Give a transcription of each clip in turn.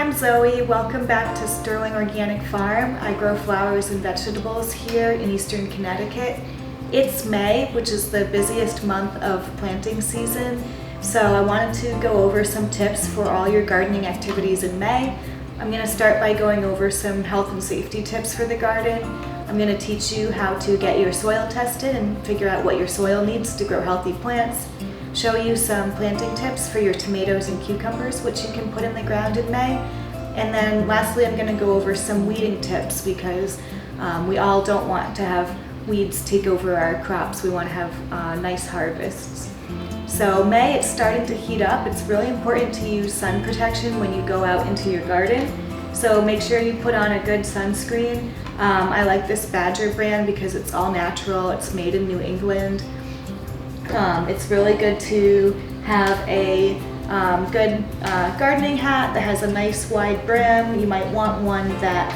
I'm Zoe. Welcome back to Sterling Organic Farm. I grow flowers and vegetables here in eastern Connecticut. It's May, which is the busiest month of planting season, so I wanted to go over some tips for all your gardening activities in May. I'm going to start by going over some health and safety tips for the garden. I'm going to teach you how to get your soil tested and figure out what your soil needs to grow healthy plants. Show you some planting tips for your tomatoes and cucumbers, which you can put in the ground in May. And then lastly, I'm going to go over some weeding tips because we all don't want to have weeds take over our crops. We want to have nice harvests. So May, it's starting to heat up. It's really important to use sun protection when you go out into your garden. So make sure you put on a good sunscreen. I like this Badger brand because it's all natural. It's made in New England. It's really good to have a good gardening hat that has a nice wide brim. You might want one that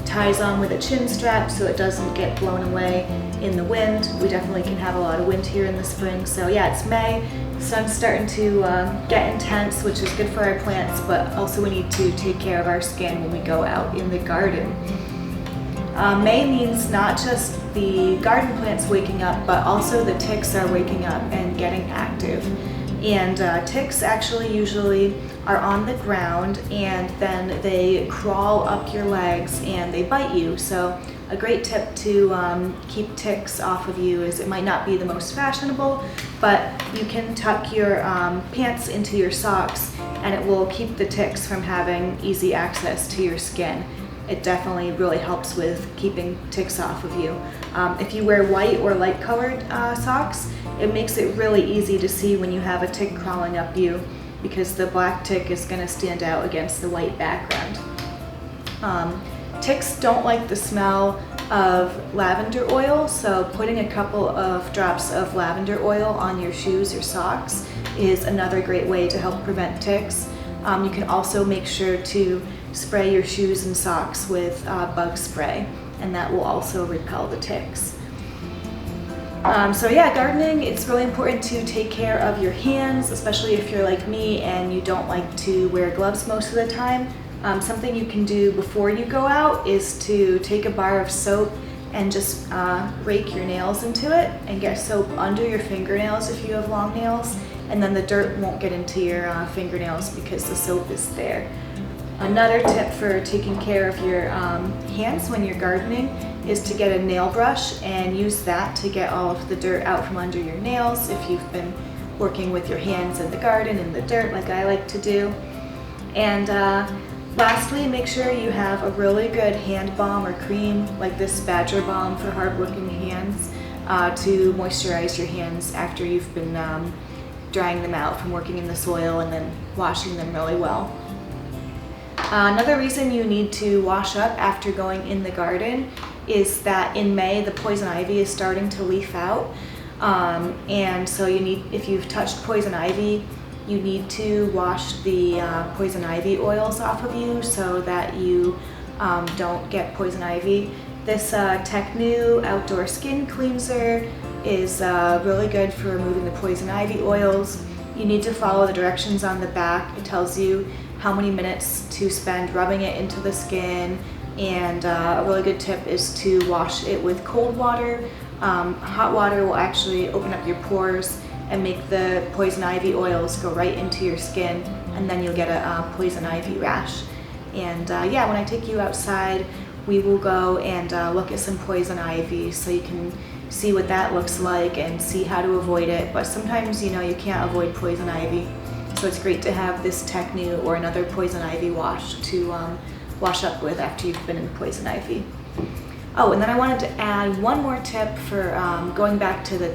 ties on with a chin strap so it doesn't get blown away in the wind. We definitely can have a lot of wind here in the spring. So yeah, it's May. The sun's starting to get intense, which is good for our plants, but also we need to take care of our skin when we go out in the garden. May means not just the garden plants waking up, but also the ticks are waking up and getting active. And ticks actually usually are on the ground and then they crawl up your legs and they bite you. So a great tip to keep ticks off of you is, it might not be the most fashionable, but you can tuck your pants into your socks and it will keep the ticks from having easy access to your skin. It definitely really helps with keeping ticks off of you. If you wear white or light colored socks, it makes it really easy to see when you have a tick crawling up you because the black tick is going to stand out against the white background. Ticks don't like the smell of lavender oil, so putting a couple of drops of lavender oil on your shoes or socks is another great way to help prevent ticks. You can also make sure to spray your shoes and socks with bug spray, and that will also repel the ticks. So yeah, gardening, it's really important to take care of your hands, especially if you're like me and you don't like to wear gloves most of the time. Something you can do before you go out is to take a bar of soap and just rake your nails into it and get soap under your fingernails if you have long nails, and then the dirt won't get into your fingernails because the soap is there. Another tip for taking care of your hands when you're gardening is to get a nail brush and use that to get all of the dirt out from under your nails if you've been working with your hands in the garden in the dirt like I like to do. And lastly, make sure you have a really good hand balm or cream like this Badger Balm for hard-working hands to moisturize your hands after you've been drying them out from working in the soil and then washing them really well. Another reason you need to wash up after going in the garden is that in May the poison ivy is starting to leaf out, and so if you've touched poison ivy, you need to wash the poison ivy oils off of you so that you don't get poison ivy. This Technu outdoor skin cleanser is really good for removing the poison ivy oils. You need to follow the directions on the back. It tells you how many minutes to spend rubbing it into the skin, and a really good tip is to wash it with cold water. Hot water will actually open up your pores and make the poison ivy oils go right into your skin, and then you'll get a poison ivy rash. And yeah, when I take you outside, we will go and look at some poison ivy so you can see what that looks like and see how to avoid it. But sometimes, you can't avoid poison ivy. So it's great to have this Technu or another poison ivy wash to wash up with after you've been in poison ivy. Oh, and then I wanted to add one more tip for going back to the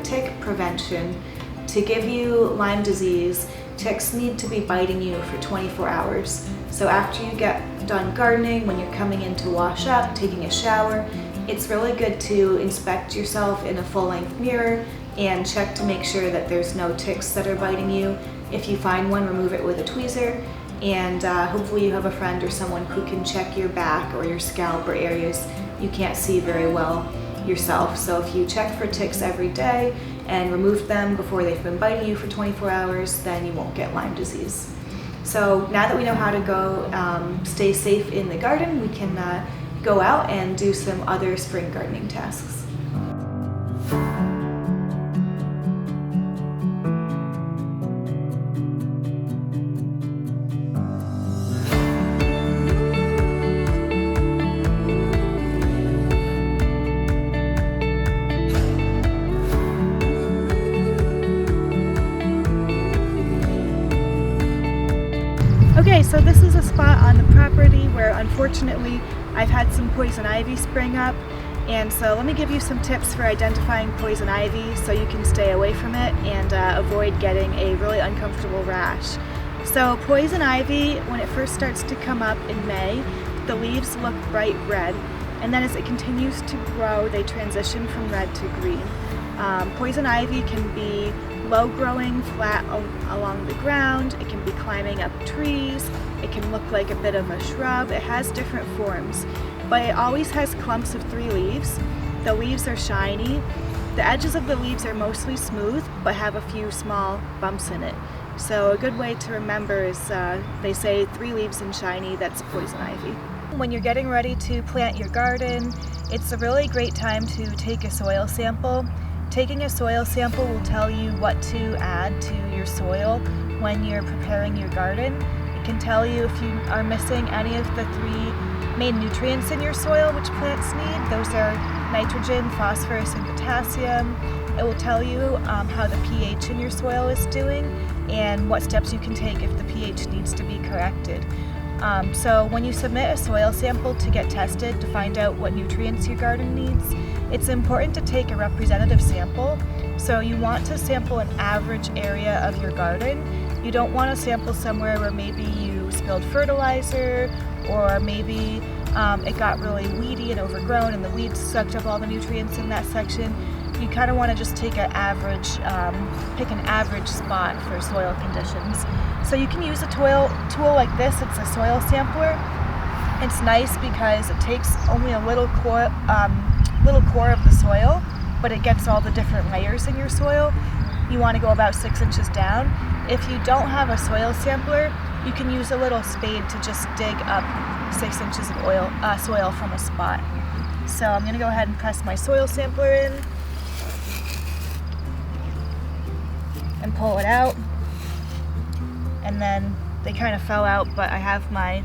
tick prevention. To give you Lyme disease, ticks need to be biting you for 24 hours. So after you get done gardening, when you're coming in to wash up, taking a shower, it's really good to inspect yourself in a full-length mirror and check to make sure that there's no ticks that are biting you. If you find one, remove it with a tweezer, and hopefully you have a friend or someone who can check your back or your scalp or areas you can't see very well yourself. So if you check for ticks every day and remove them before they've been biting you for 24 hours, then you won't get Lyme disease. So now that we know how to go stay safe in the garden, we can go out and do some other spring gardening tasks. Okay, so this is a spot on the property where unfortunately I've had some poison ivy spring up, and so let me give you some tips for identifying poison ivy so you can stay away from it and avoid getting a really uncomfortable rash. So poison ivy, when it first starts to come up in May, the leaves look bright red, and then as it continues to grow they transition from red to green. Poison ivy can be low growing flat along the ground, it can be climbing up trees, it can look like a bit of a shrub, it has different forms, but it always has clumps of 3 leaves. The leaves are shiny, the edges of the leaves are mostly smooth but have a few small bumps in it. So a good way to remember is they say 3 leaves and shiny, that's poison ivy. When you're getting ready to plant your garden, it's a really great time to take a soil sample. Taking a soil sample will tell you what to add to your soil when you're preparing your garden. It can tell you if you are missing any of the 3 main nutrients in your soil which plants need. Those are nitrogen, phosphorus, and potassium. It will tell you how the pH in your soil is doing and what steps you can take if the pH needs to be corrected. So when you submit a soil sample to get tested to find out what nutrients your garden needs, it's important to take a representative sample. So you want to sample an average area of your garden. You don't want to sample somewhere where maybe you spilled fertilizer, or maybe it got really weedy and overgrown and the weeds sucked up all the nutrients in that section. You kind of want to just take an average, pick an average spot for soil conditions. So you can use a tool like this. It's a soil sampler. It's nice because it takes only a little core of the soil, but it gets all the different layers in your soil. You want to go about 6 inches down. If you don't have a soil sampler, you can use a little spade to just dig up 6 inches of soil from a spot. So I'm going to go ahead and press my soil sampler in and pull it out. And then they kind of fell out, but I have my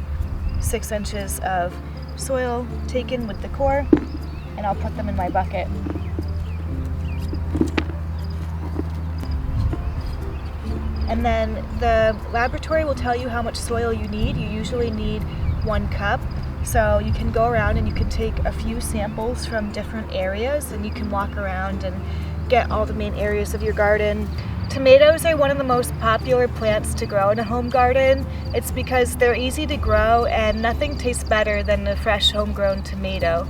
6 inches of soil taken with the core, and I'll put them in my bucket. And then the laboratory will tell you how much soil you need. You usually need 1 cup. So you can go around and you can take a few samples from different areas, and you can walk around and get all the main areas of your garden. Tomatoes are one of the most popular plants to grow in a home garden. It's because they're easy to grow and nothing tastes better than a fresh homegrown tomato.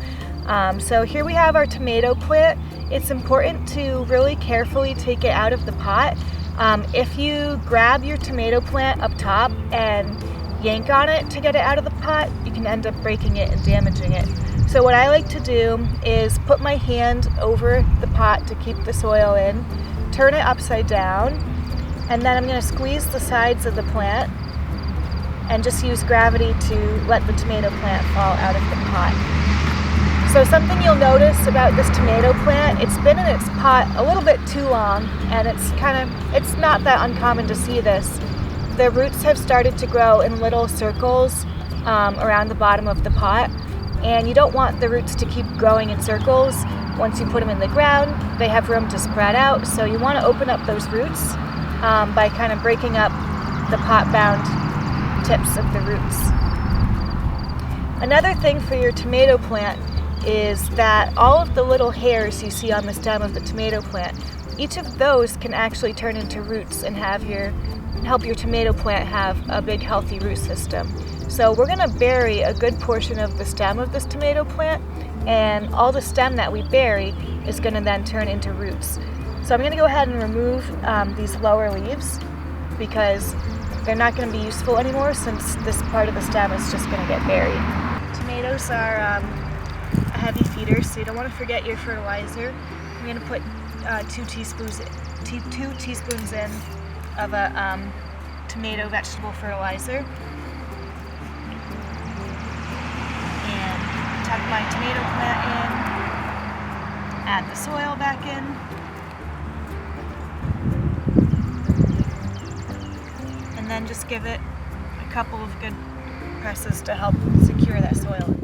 So here we have our tomato plant. It's important to really carefully take it out of the pot. If you grab your tomato plant up top and yank on it to get it out of the pot, you can end up breaking it and damaging it. So what I like to do is put my hand over the pot to keep the soil in, turn it upside down, and then I'm going to squeeze the sides of the plant and just use gravity to let the tomato plant fall out of the pot. So something you'll notice about this tomato plant, it's been in its pot a little bit too long, and it's not that uncommon to see this. The roots have started to grow in little circles around the bottom of the pot, and you don't want the roots to keep growing in circles. Once you put them in the ground, they have room to spread out, so you want to open up those roots by kind of breaking up the pot-bound tips of the roots. Another thing for your tomato plant is that all of the little hairs you see on the stem of the tomato plant, each of those can actually turn into roots and help your tomato plant have a big healthy root system. So we're going to bury a good portion of the stem of this tomato plant, and all the stem that we bury is going to then turn into roots. So I'm going to go ahead and remove these lower leaves because they're not going to be useful anymore since this part of the stem is just going to get buried. Tomatoes are a heavy feeder, so you don't want to forget your fertilizer. I'm going to put 2 teaspoons in of a tomato vegetable fertilizer. And tuck my tomato plant in, add the soil back in. And then just give it a couple of good presses to help secure that soil.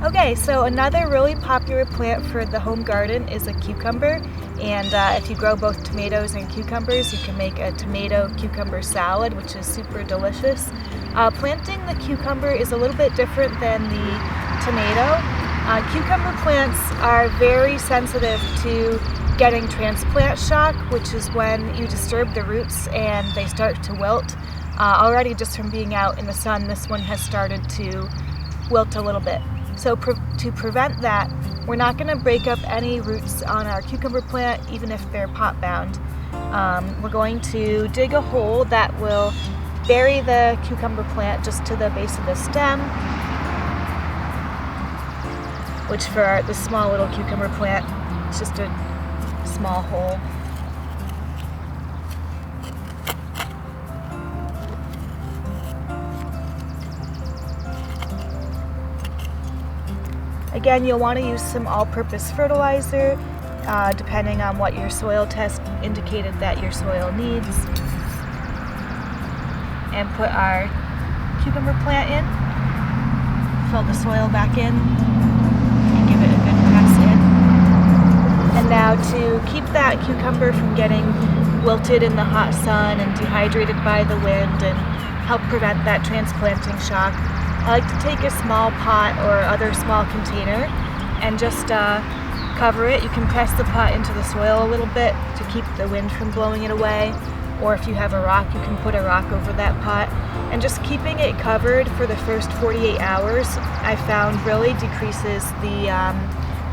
Okay, so another really popular plant for the home garden is a cucumber, and if you grow both tomatoes and cucumbers, you can make a tomato cucumber salad, which is super delicious. Planting the cucumber is a little bit different than the tomato. Cucumber plants are very sensitive to getting transplant shock, which is when you disturb the roots and they start to wilt. Already just from being out in the sun, this one has started to wilt a little bit. So to prevent that, we're not going to break up any roots on our cucumber plant, even if they're pot bound. We're going to dig a hole that will bury the cucumber plant just to the base of the stem, which for the small little cucumber plant, it's just a small hole. Again, you'll want to use some all-purpose fertilizer, depending on what your soil test indicated that your soil needs. And put our cucumber plant in, fill the soil back in, and give it a good press in. And now to keep that cucumber from getting wilted in the hot sun and dehydrated by the wind and help prevent that transplanting shock, I like to take a small pot or other small container and just cover it. You can press the pot into the soil a little bit to keep the wind from blowing it away, or if you have a rock, you can put a rock over that pot. And just keeping it covered for the first 48 hours, I found really decreases the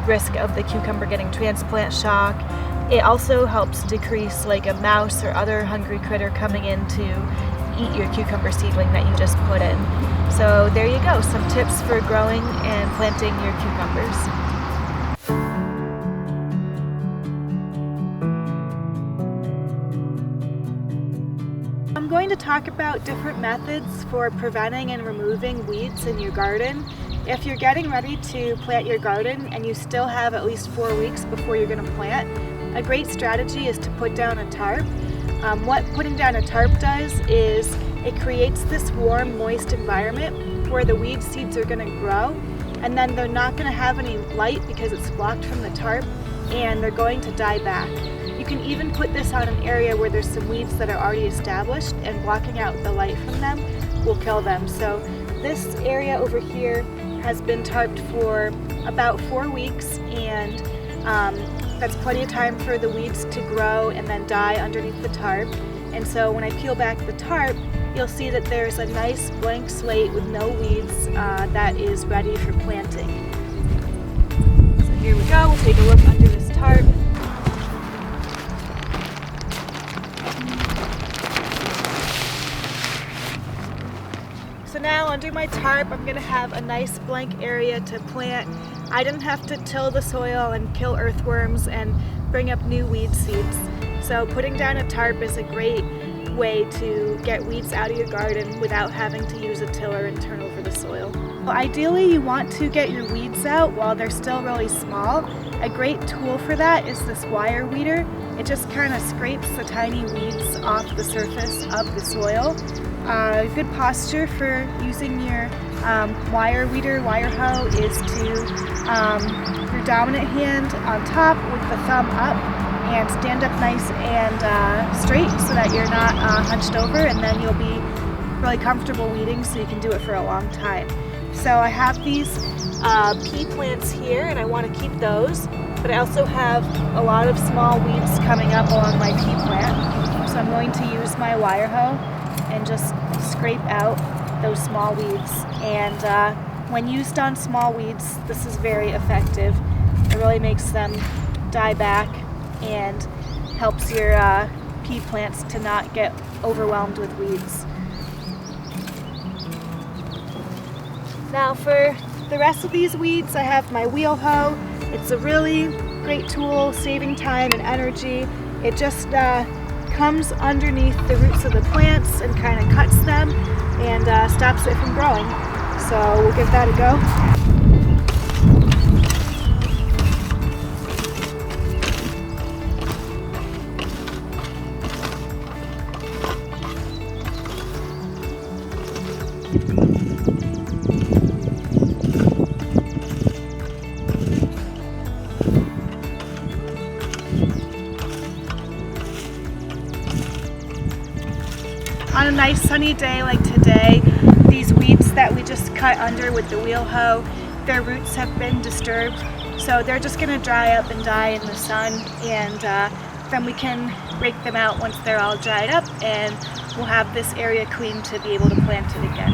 risk of the cucumber getting transplant shock. It also helps decrease like a mouse or other hungry critter coming in to eat your cucumber seedling that you just put in. So there you go, some tips for growing and planting your cucumbers. I'm going to talk about different methods for preventing and removing weeds in your garden. If you're getting ready to plant your garden and you still have at least 4 weeks before you're going to plant, a great strategy is to put down a tarp. What putting down a tarp does is it creates this warm, moist environment where the weed seeds are going to grow, and then they're not going to have any light because it's blocked from the tarp, and they're going to die back. You can even put this on an area where there's some weeds that are already established, and blocking out the light from them will kill them. So this area over here has been tarped for about 4 weeks, and that's plenty of time for the weeds to grow and then die underneath the tarp. And so when I peel back the tarp, you'll see that there's a nice blank slate with no weeds that is ready for planting. So here we go, we'll take a look under this tarp. So now under my tarp, I'm going to have a nice blank area to plant. I didn't have to till the soil and kill earthworms and bring up new weed seeds. So putting down a tarp is a great way to get weeds out of your garden without having to use a tiller and turn over the soil. Well, ideally you want to get your weeds out while they're still really small. A great tool for that is this wire weeder. It just kind of scrapes the tiny weeds off the surface of the soil. Good posture for using your wire weeder, wire hoe, is to your dominant hand on top with the thumb up, and stand up nice and straight so that you're not hunched over, and then you'll be really comfortable weeding so you can do it for a long time. So I have these pea plants here and I want to keep those, but I also have a lot of small weeds coming up along my pea plant. So I'm going to use my wire hoe and just scrape out those small weeds. And when used on small weeds, this is very effective. It really makes them die back and helps your pea plants to not get overwhelmed with weeds. Now for the rest of these weeds, I have my wheel hoe. It's a really great tool, saving time and energy. It just comes underneath the roots of the plants and kind of cuts them and stops it from growing. So we'll give that a go. On a nice sunny day like today, these weeds that we just cut under with the wheel hoe, their roots have been disturbed, so they're just going to dry up and die in the sun, and then we can rake them out once they're all dried up, and we'll have this area clean to be able to plant it again.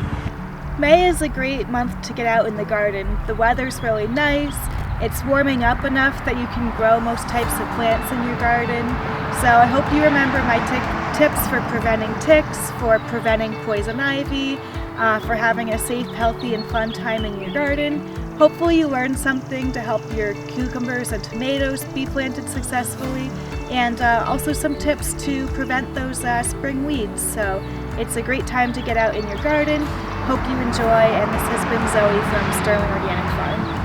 May is a great month to get out in the garden. The weather's really nice. It's warming up enough that you can grow most types of plants in your garden. So I hope you remember my tips for preventing ticks, for preventing poison ivy, for having a safe, healthy, and fun time in your garden. Hopefully you learned something to help your cucumbers and tomatoes be planted successfully, and also some tips to prevent those spring weeds. So it's a great time to get out in your garden. Hope you enjoy, and this has been Zoe from Sterling Organic Farm.